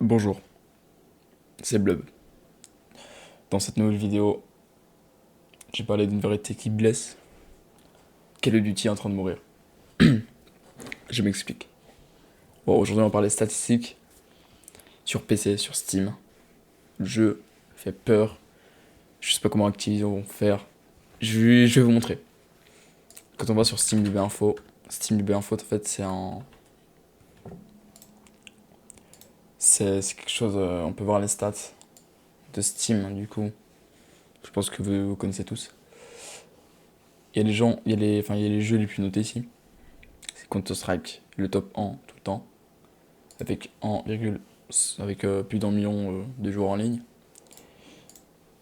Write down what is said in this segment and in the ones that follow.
Bonjour, c'est Blub. Dans cette nouvelle vidéo, j'ai parlé d'une vérité qui blesse. Call of Duty est en train de mourir. Je m'explique. Bon, aujourd'hui on va parler statistiques sur PC, sur Steam. Le jeu fait peur. Je sais pas comment Activision vont faire. Je vais vous montrer. Quand on va sur SteamDB Info, SteamDB Info en fait c'est quelque chose, on peut voir les stats de Steam du coup. Je pense que vous connaissez tous. Il y a les gens, il y a les jeux les plus notés ici. C'est Counter-Strike, le top 1 tout le temps, avec 1, avec plus d'un million de joueurs en ligne.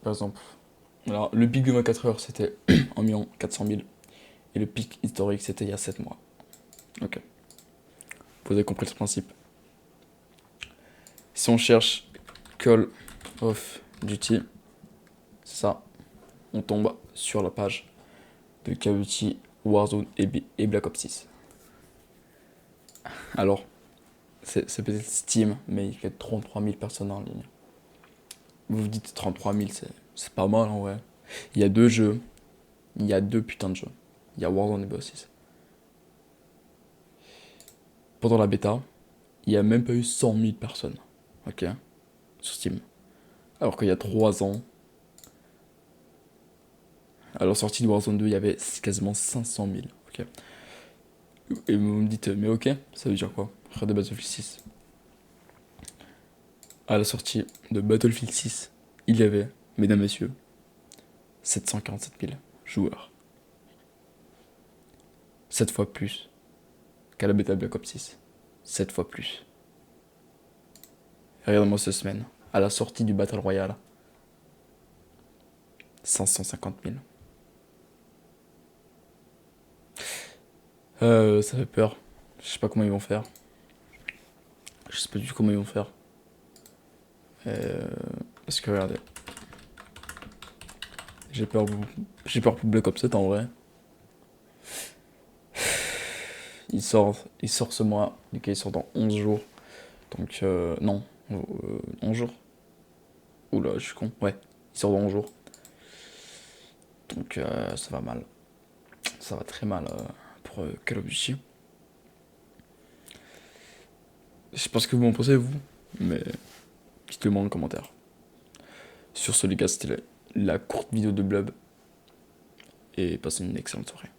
Par exemple, alors, le pic de 24 heures c'était 1 400 000 et le pic historique c'était il y a 7 mois. Ok, vous avez compris le principe. Si on cherche Call of Duty, c'est ça, on tombe sur la page de Call of Duty Warzone et Black Ops 6. Alors, c'est peut-être Steam, mais il y a 33 000 personnes en ligne. Vous vous dites 33 000, c'est pas mal en vrai. Il y a deux jeux, il y a deux putains de jeux. Il y a Warzone et BO 6. Pendant la bêta, il y a même pas eu 100 000 personnes, ok, sur Steam. Alors qu'il y a 3 ans, à la sortie de Warzone 2, il y avait quasiment 500 000, ok. Et vous me dites, mais ok, ça veut dire quoi? Frère de Battlefield 6. À la sortie de Battlefield 6, il y avait, mesdames, messieurs, 747 000 joueurs. 7 fois plus qu'à la bêta Black Ops 6. 7 fois plus. Regarde-moi cette semaine, à la sortie du Battle Royale, 550 000. Ça fait peur. Je sais pas comment ils vont faire. Je sais pas du tout comment ils vont faire. Parce que regardez, j'ai peur, j'ai peur pour Black Ops 7 en vrai. Il sort ce mois, du coup il sort dans 11 jours. Donc non, 11 jours. Oula, je suis con. Ouais, il sort dans 11 jours. Donc ça va mal. Ça va très mal pour Call of Duty. Je sais pas ce que vous en pensez vous, mais dites-le moi en commentaire. Sur ce les gars, c'était la courte vidéo de Blub. Et passez une excellente soirée.